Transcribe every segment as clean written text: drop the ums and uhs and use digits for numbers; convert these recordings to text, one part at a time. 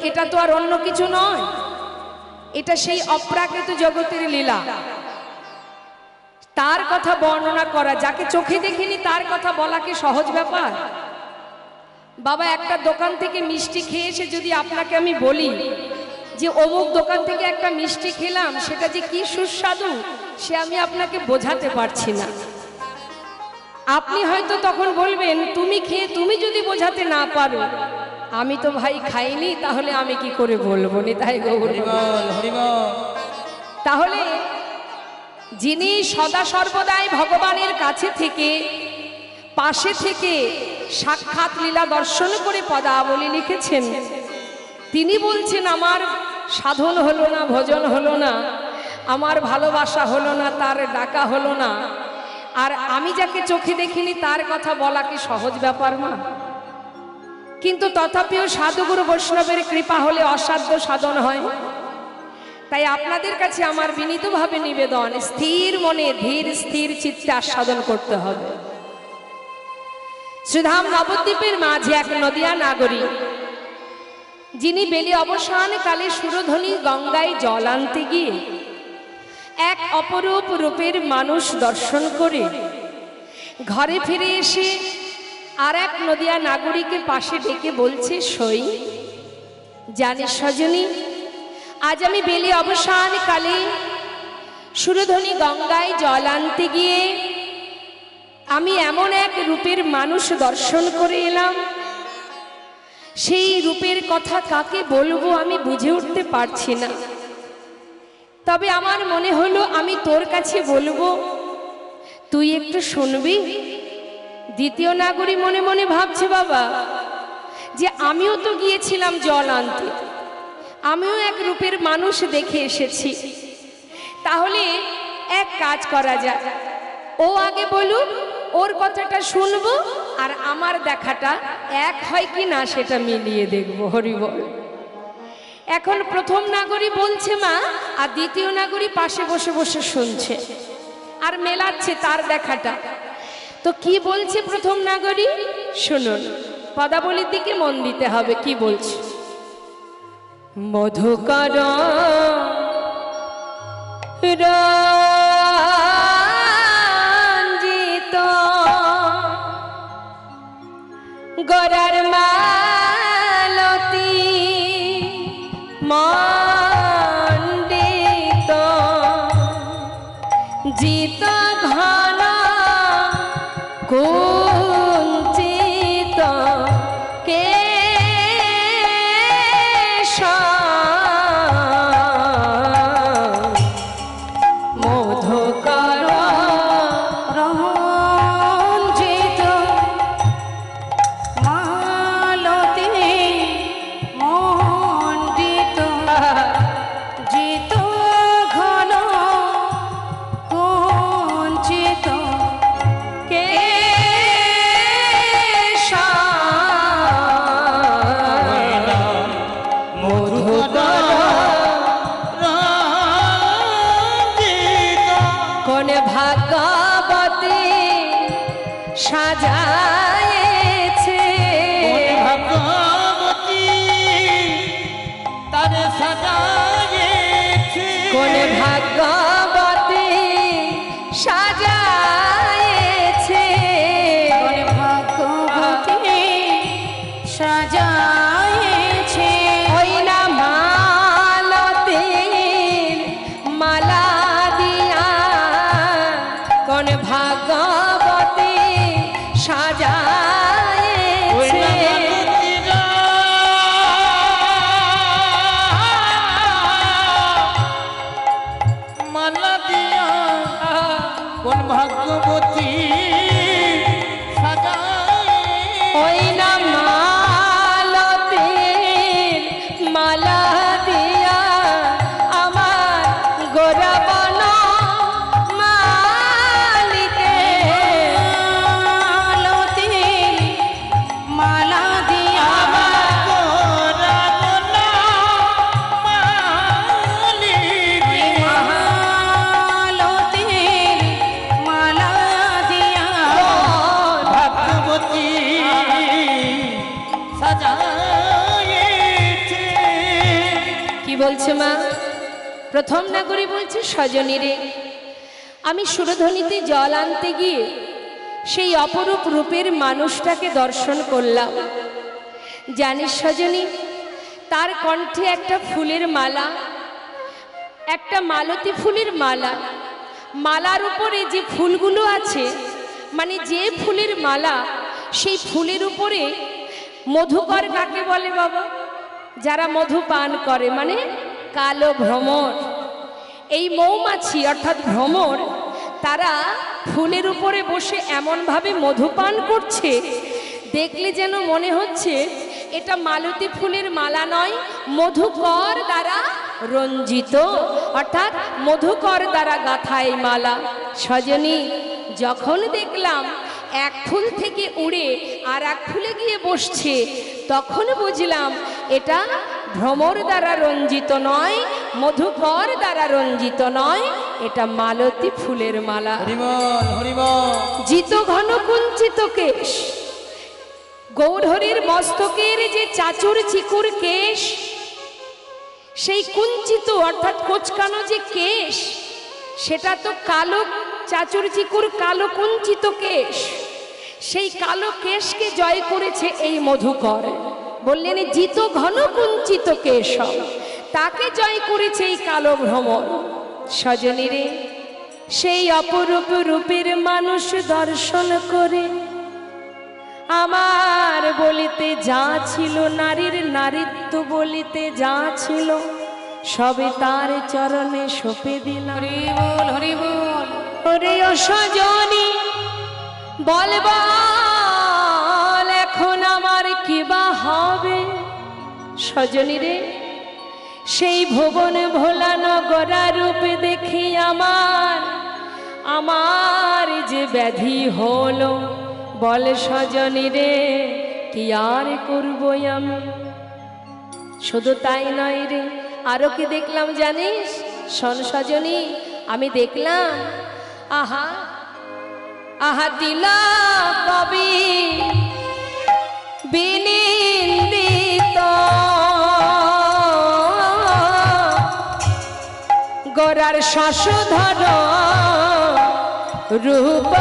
এটা তো আর অন্য কিছু নয়, এটা সেই অপ্রাকৃত জগতের লীলা। তার কথা বর্ণনা করা, যাকে চোখে দেখিনি তার কথা বলা কি সহজ ব্যাপার? বাবা, একটা দোকান থেকে মিষ্টি খেয়ে এসে যদি আপনাকে আমি বলি যে অমুক দোকান থেকে একটা মিষ্টি খেলাম, সেটা যে কি সুস্বাদু, সে আমি আপনাকে বোঝাতে পারছি না। আপনি হয়তো তখন বলবেন, তুমি খেয়ে তুমি যদি বোঝাতে না পারো, আমি তো ভাই খাইনি, তাহলে আমি কি করে বলবো? নিতাই গৌর। তাহলে যিনি সদা সর্বদাই ভগবানের কাছে থেকে, পাশে থেকে সাক্ষাৎ লীলা দর্শন করে পদাবলী লিখেছেন, তিনি বলছেন আমার সাধন হলো না, ভজন হলো না, আমার ভালোবাসা হলো না, তার ডাকা হলো না, আর আমি যাকে চোখে দেখিনি তার কথা বলা কি সহজ ব্যাপার না? কিন্তু তথাপিও সাধুগুরু বৈষ্ণবের কৃপা হলে অসাধ্য সাধন হয়। তাই আপনাদের কাছে আমার বিনীতভাবে নিবেদন, স্থির মনে ধীর স্থির চিত্তে আস্বাদন করতে হবে। শ্রীধাম নবদ্বীপের মাঝে এক নদিয়া নাগরী, যিনি বেলি অবসান কালে সুরধ্বনি গঙ্গায় জল আনতে গিয়ে এক অপরূপ রূপের মানুষ দর্শন করে ঘরে ফিরে এসে আর এক নদিয়া নাগরীকে পাশে ডেকে বলছে, সই জানিস সজনী, আজ আমি বেলি অবসান কালে সুরধ্বনি গঙ্গায় জল আনতে গিয়ে আমি এমন এক রূপের মানুষ দর্শন করে এলাম, সেই রূপের কথা কাকে বলবো আমি বুঝে উঠতে পারছি না। তবে আমার মনে হলো আমি তোর কাছে বলবো, তুই একটু শুনবি। দ্বিতীয় নাগরী মনে মনে ভাবছে, বাবা, যে আমিও তো গিয়েছিলাম জল আনতে, আমিও এক রূপের মানুষ দেখে এসেছি, তাহলে এক কাজ করা যায়, ও আগে বলুক, ওর কথাটা শুনবো, আর আমার দেখাটা এক হয় কি না সেটা মিলিয়ে দেখবো। হরি বল। এখন প্রথম নাগরী বলছে মা, আর দ্বিতীয় নাগরী পাশে বসে বসে শুনছে আর মেলাচ্ছে তার দেখাটা। তো কি বলছে প্রথম নাগরী শুনুন, পদাবলীর দিকে মন দিতে হবে। কি বলছে? মধুকর রঞ্জিত গরার মালতী মণ্ডিত জিত ঘন কুঞ্চিত কেশ মধুকর রঞ্জিত মালতী মণ্ডিত জিত ঘন কুঞ্চিত কেশ মধু বলছে মা? প্রথম নাগরী বলছে, সজনী রে, আমি সুরধনীতে জল আনতে গিয়ে সেই অপরূপ রূপের মানুষটাকে দর্শন করলাম। জানিস সজনী, তার কণ্ঠে একটা ফুলের মালা, একটা মালতী ফুলের মালা, মালার উপরে যে ফুলগুলো আছে, মানে যে ফুলের মালা, সেই ফুলের উপরে মধুকর কাকে বলে বাবা? যারা মধু পান করে, মানে কালো ভ্রমর। এই মৌমাছি অর্থাৎ ভ্রমর, তারা ফুলের উপরে বসে এমনভাবে মধু পান করছে, দেখলে যেন মনে হচ্ছে এটা মালতী ফুলের মালা নয়, মধুকর দ্বারা রঞ্জিত, অর্থাৎ মধুকর দ্বারা গাঁথা এই মালা। সজনী, যখন দেখলাম এক ফুল থেকে উড়ে আর এক ফুলে গিয়ে বসছে, তখন বুঝলাম এটা ভ্রমর দ্বারা রঞ্জিত নয়, মধুকর দ্বারা রঞ্জিত নয়, এটা মালতী ফুলের মালা। হরিবল হরিবল। জিত ঘন কুঞ্চিত কেশ, গৌরহরির মস্তকের যে চাচুর চিকুর কেশ, সেই কুঞ্চিত অর্থাৎ কোচকানো যে কেশ, সেটা তো কালো, চাচুর চিকুর কালো কুঞ্চিত কেশ, সেই কালো কেশকে জয় করেছে এই মধুকর। বললেন জিত ঘন কুঞ্চিত কেশ, তাকে জয় করেছে এই কালো ভ্রমর। সজনী রে, সেই অপরূপ রূপের মানুষ দর্শন করে আমার বলিতে যা ছিল, নারীর নারীত্ব বলিতে যা ছিল, সবে তার চরণে সঁপে দিলাম। হরিবল হরিবল। ওরে ও সজনী, বল বল এখন আমার কিবা হবে? সজনী রে, সেই ভুবন ভোলা নগরা রূপে দেখি আমার যে ব্যাধি হলো, বল সজনী রে, কি আর করবো আমি? শুধু তাই নয় রে, আরো কি দেখলাম জানিস? শোন সজনী, আমি দেখলাম, আহা আহা তিলা কবি বিনিন্দিত, গোরার শাশুধর রূপ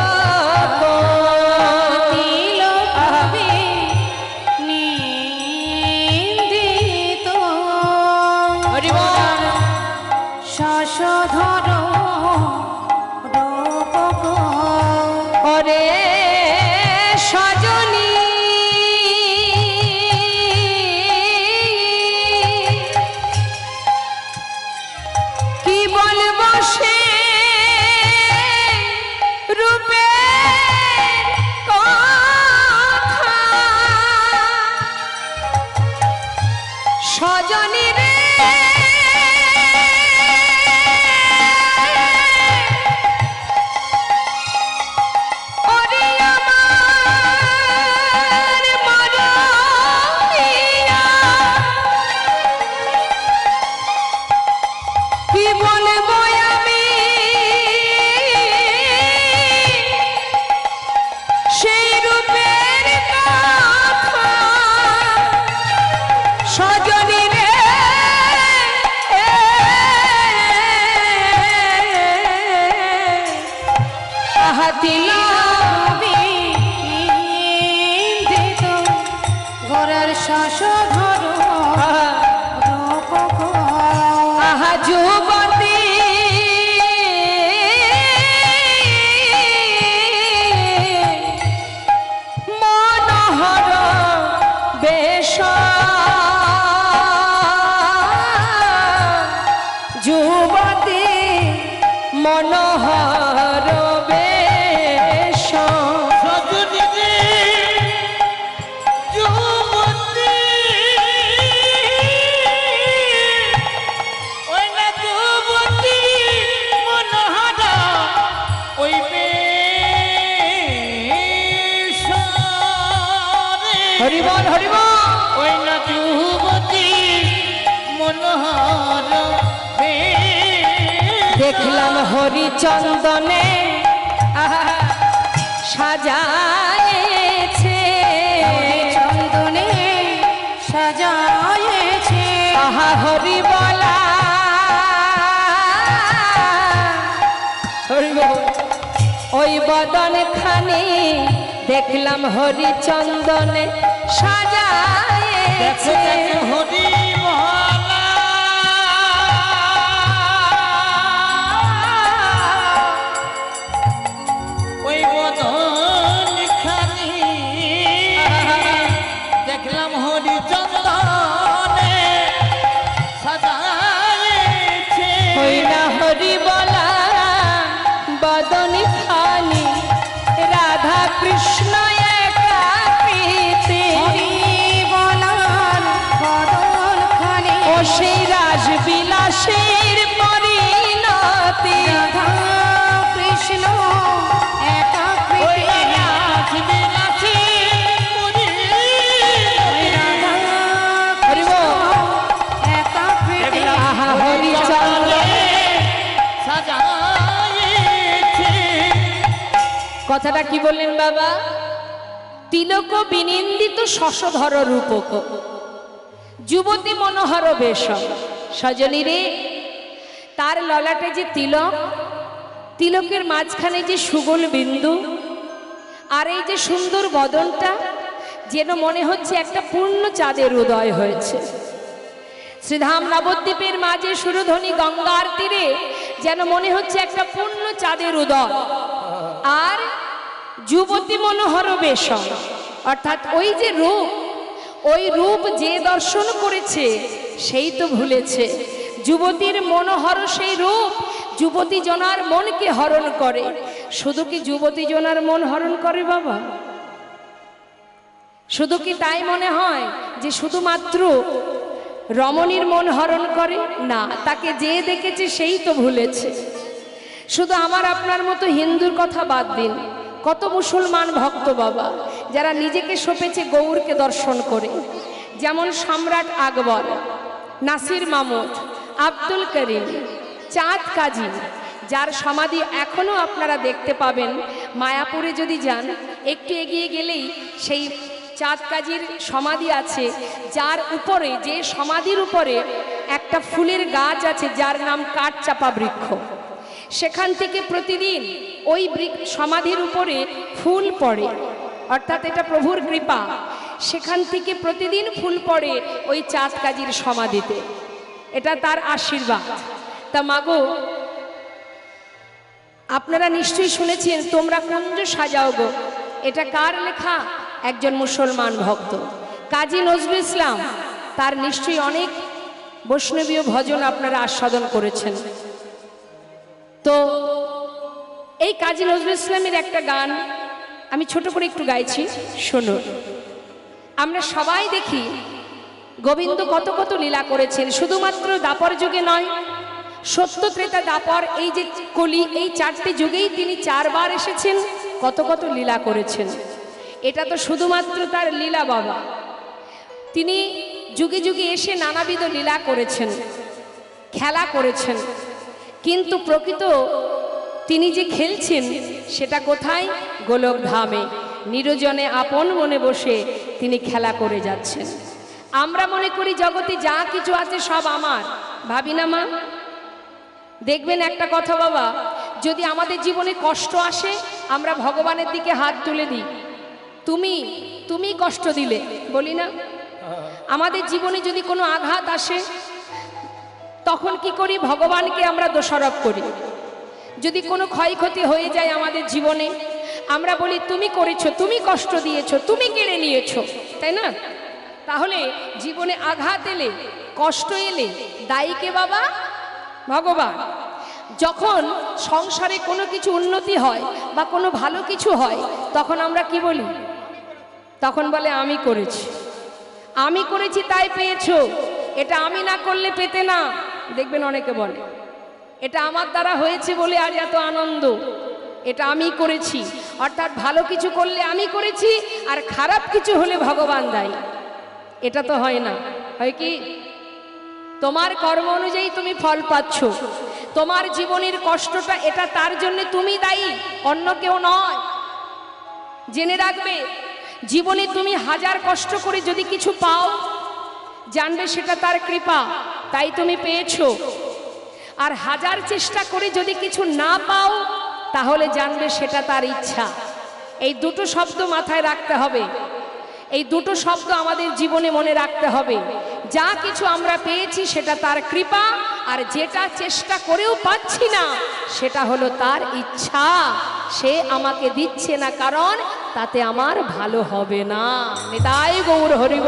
হরিবল হরিবল। ওই না যুবতী মনোহর দেখলাম হরিচন্দনে সাজায়েছে, চন্দনে সাজায়েছে, আহা হরি বলা বদন খানি দেখলাম হরিচন্দনে সাজায়েছে। হরি মহলা ওই বদন খানি দেখলাম হরি চন্দনে সাজায়েছে। হই না হরি বলা বদন খানি রাধা কৃষ্ণ একা প্রীতি। ও সেই রাসবিলাসের পরিণতি। কৃষ্ণ একা ওই রাসবিলাসী পুরী হরি বল। একা আহা হরিচন্দনে সাজায়েছে। কথাটা কি বললেন বাবা? তিলক বিনিন্দিত শশধর রূপক যুবতী মনোহর বেশ। সজনী রে, তার ললাটে যে তিলক, তিলকের মাঝখানে যে সুগোল বিন্দু, আর এই যে সুন্দর বদনটা, যেন মনে হচ্ছে একটা পূর্ণ চাঁদের উদয় হয়েছে। শ্রীধাম নবদ্বীপের মাঝে সুরধ্বনি গঙ্গার তীরে যেন মনে হচ্ছে একটা পূর্ণ চাঁদের উদয়। আর যুবতী মনোহর বেশ, অর্থাৎ ওই যে রূপ, ওই রূপ যে দর্শন করেছে সেই তো ভুলেছে। যুবতীর মনোহর সেই রূপ যুবতী জনার মনকে হরণ করে। শুধু কি যুবতী জনার মন হরণ করে বাবা? শুধু কি তাই মনে হয় যে শুধুমাত্র রমণীর মন হরণ করে? না, তাকে যে দেখেছে সেই তো ভুলেছে। শুধু আমার আপনার মতো হিন্দুর কথা বাদ দিন, কত মুসলমান ভক্ত বাবা যারা নিজেকে সঁপেছে গৌরকে দর্শন করে। যেমন সম্রাট আকবর, নাসির মামুদ, আব্দুল করিম, চাঁদ কাজী, যার সমাধি এখনো আপনারা দেখতে পাবেন মায়াপুরে যদি যান, একটু এগিয়ে গেলেই সেই চাঁদ কাজীর সমাধি আছে, যার উপরে, যে সমাধির উপরে একটা ফুলের গাছ আছে যার নাম কাঠচাপা বৃক্ষ। সেখান থেকে প্রতিদিন ওই সমাধির উপরে ফুল পড়ে, অর্থাৎ এটা প্রভুর কৃপা। সেখান থেকে প্রতিদিন ফুল পড়ে ওই চাঁদ কাজীর সমাধিতে, এটা তার আশীর্বাদ। তা মাগো, আপনারা নিশ্চয়ই শুনেছেন তোমরা কুঞ্জ সাজাও গো, এটা কার লেখা? একজন মুসলমান ভক্ত কাজী নজরুল ইসলাম। তার নিশ্চয়ই অনেক বৈষ্ণবীয় ভজন আপনারা আস্বাদন করেছেন। তো এই কাজী নজরুল ইসলামের একটা গান আমি ছোট করে একটু গাইছি, শুনুন। আমরা সবাই দেখি গোবিন্দ কত কত লীলা করেছেন, শুধুমাত্র দাপর যুগে নয়, সত্য ত্রেতা দাপর, এই যে কলি, এই চারটি যুগেই তিনি চারবার এসেছেন, কত কত লীলা করেছেন। এটা তো শুধুমাত্র তার লীলা বাবা। তিনি যুগে যুগে এসে নানাবিধ লীলা করেছেন, খেলা করেছেন, কিন্তু প্রকৃত তিনি যে খেলছেন সেটা কোথায়? গোলক ধামে নিরজনে আপন মনে বসে তিনি খেলা করে যাচ্ছেন। আমরা মনে করি জগতে যা কিছু আছে সব আমার, ভাবি না মা? দেখবেন একটা কথা বাবা, যদি আমাদের জীবনে কষ্ট আসে আমরা ভগবানের দিকে হাত তুলে দিই, তুমি কষ্ট দিলে, বলি না? আমাদের জীবনে যদি কোনো আঘাত আসে তখন কি করি? ভগবানকে আমরা দোষারোপ করি। যদি কোনো ক্ষয়ক্ষতি হয়ে যায় আমাদের জীবনে, আমরা বলি তুমি করেছো, তুমি কষ্ট দিয়েছো, তুমি কেড়ে নিয়েছো, তাই না? তাহলে জীবনে আঘাত এলে, কষ্ট এলে দায়ী কে বাবা? ভগবান। যখন সংসারে কোনো কিছু উন্নতি হয় বা কোনো ভালো কিছু হয় তখন আমরা কি বলি? তখন বলে আমি করেছি, আমি করেছি তাই পেয়েছো, এটা আমি না করলে পেতে না। দেখবেন অনেকে বলে এটা আমার দ্বারা হয়েছে বলে আজ এত আনন্দ, এটা আমি করেছি। অর্থাৎ ভালো কিছু করলে আমি করেছি, আর খারাপ কিছু হলে ভগবান দায়ী। এটা তো হয় না। হয় কি? তোমার কর্ম অনুযায়ী তুমি ফল পাচ্ছ, তোমার জীবনের কষ্টটা এটা তার জন্য তুমি দায়ী, অন্য কেউ নয়। জেনে রাখবে, জীবনে তুমি হাজার কষ্ট করে যদি কিছু পাও, জানবে সেটা তার কৃপা, তাই তুমি পেয়েছো। আর হাজার চেষ্টা করে যদি কিছু না পাও, তাহলে জানবে সেটা তার ইচ্ছা। এই দুটো শব্দ মাথায় রাখতে হবে, এই দুটো শব্দ আমাদের জীবনে মনে রাখতে হবে। যা কিছু আমরা পেয়েছি সেটা তার কৃপা, আর যেটা চেষ্টা করেও পাচ্ছি না সেটা হলো তার ইচ্ছা। সে আমাকে দিচ্ছে না কারণ তাতে আমার ভালো হবে না। নিতাই গৌর হরিব।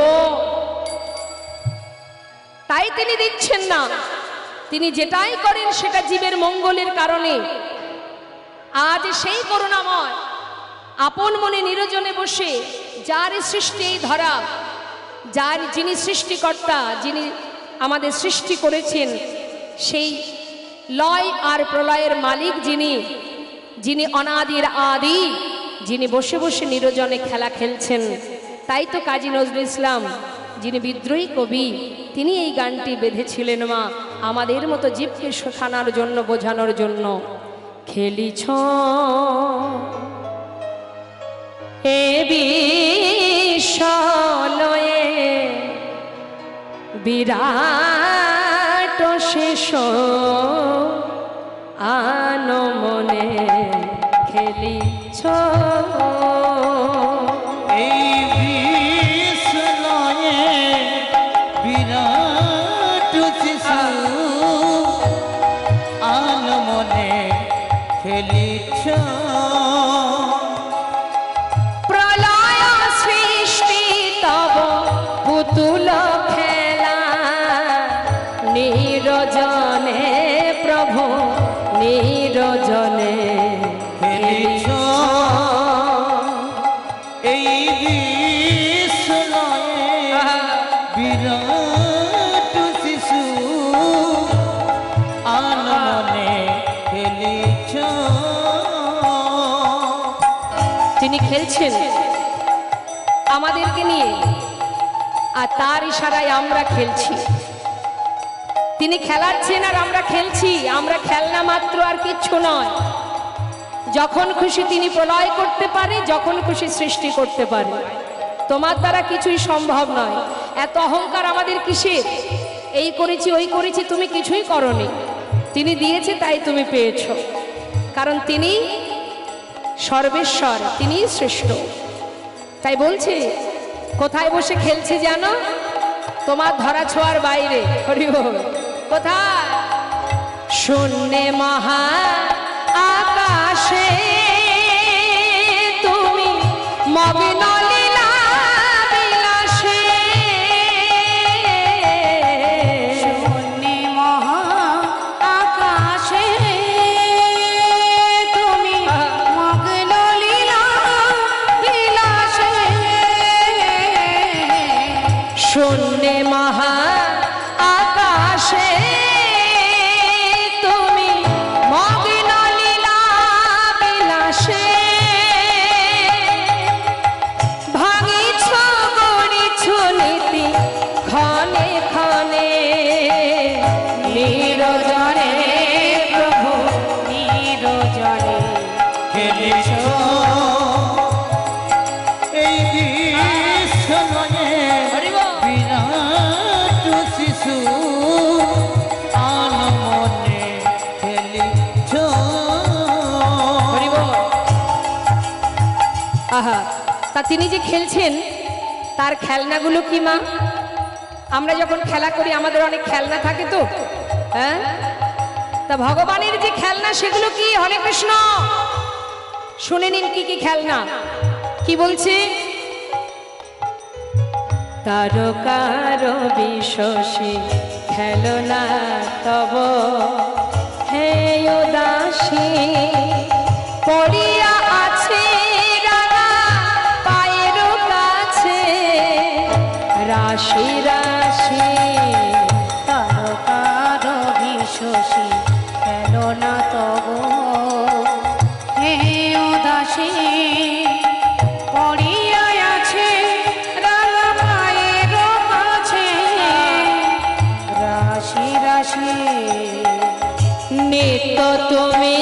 তাই তিনি দিচ্ছেন না, তিনি যেটাই করেন সেটা জীবের মঙ্গলের কারণে। আজ সেই করুণাময় আপন মনে নিরজনে বসে যার সৃষ্টি এই ধরা, যিনি সৃষ্টিকর্তা, যিনি আমাদের সৃষ্টি করেছেন, সেই লয় আর প্রলয়ের মালিক যিনি অনাদির আদি, যিনি বসে বসে নিরজনে খেলা খেলছেন। তাই তো কাজী নজরুল ইসলাম, যিনি বিদ্রোহী কবি, তিনি এই গানটি বেঁধেছিলেন মা আমাদের মতো জীবকে শেখানোর জন্য, বোঝানোর জন্য। খেলিছ এ বিশ্বলয়ে বিরাট শেষ আনমনে খেলিছ এই বিশ্বলয়ে বিরাট শিশু আনমনে খেলিছ। প্রলয় সৃষ্টি তব পুতুল খেলা, নিরজনে প্রভু নিরজনে খেলিছ এই বিশ্বলয়ে বিরাট শিশু আনমনে খেলিছ। তিনি খেলছেন আমাদেরকে নিয়ে, আর তার ইশারায় আমরা খেলছি। তিনি খেলাচ্ছেন আর আমরা খেলছি। আমরা খেলনা মাত্র, আর কিচ্ছু নয়। যখন খুশি তিনি প্রলয় করতে পারে, যখন খুশি সৃষ্টি করতে পারে। তোমার দ্বারা কিছুই সম্ভব নয়। এত অহংকার আমাদের কিসের? এই করেছি ওই করেছি, তুমি কিছুই করনি। তিনি দিয়েছে তাই তুমি পেয়েছো, কারণ তিনি সর্বেশ্বর, তিনি শ্রেষ্ঠ। তাই বলছে কোথায় বসে খেলছে জানো? তোমার ধরা ছোঁয়ার বাইরে। হরি বল। কোথায়? শূন্যে মহা আকাশে তুমি মগ্ন লীলা বিলাসে। শূন্যে মহা আকাশে তুমি মগ্ন লীলা বিলাসে। শূন্যে মহা আকাশে তুমি মগ্ন লীলা বিলাসে। ভাঙিছ গড়িছ নীতি ক্ষণে ক্ষণে, নিরজনে প্রভু নিরজনে খেলিছ এই বিশ্বলয়ে বিরাট শিশু আনমনে খেলিছ। হরি বল। আহা, তা তিনি যে খেলছেন তার খেলনাগুলো কি মা? আমরা যখন খেলা করি আমাদের অনেক খেলনা থাকে তো, হ্যাঁ? তা ভগবানের যে খেলনা সেগুলো কি? হরে কৃষ্ণ। শুনে নিন কি কি খেলনা। কি বলছে? তারকার বিশ্বসী খেলনা তব হে উদাসী, পড়িয়া আছে রাঙা পায়ের কাছে রাশি রাশি। তারকার বিশ্বসী খেলনা তব হে উদাসী, পড়িয়া আছে রাঙা পায়ের কাছে রাশি রাশি। নিত্য তুমি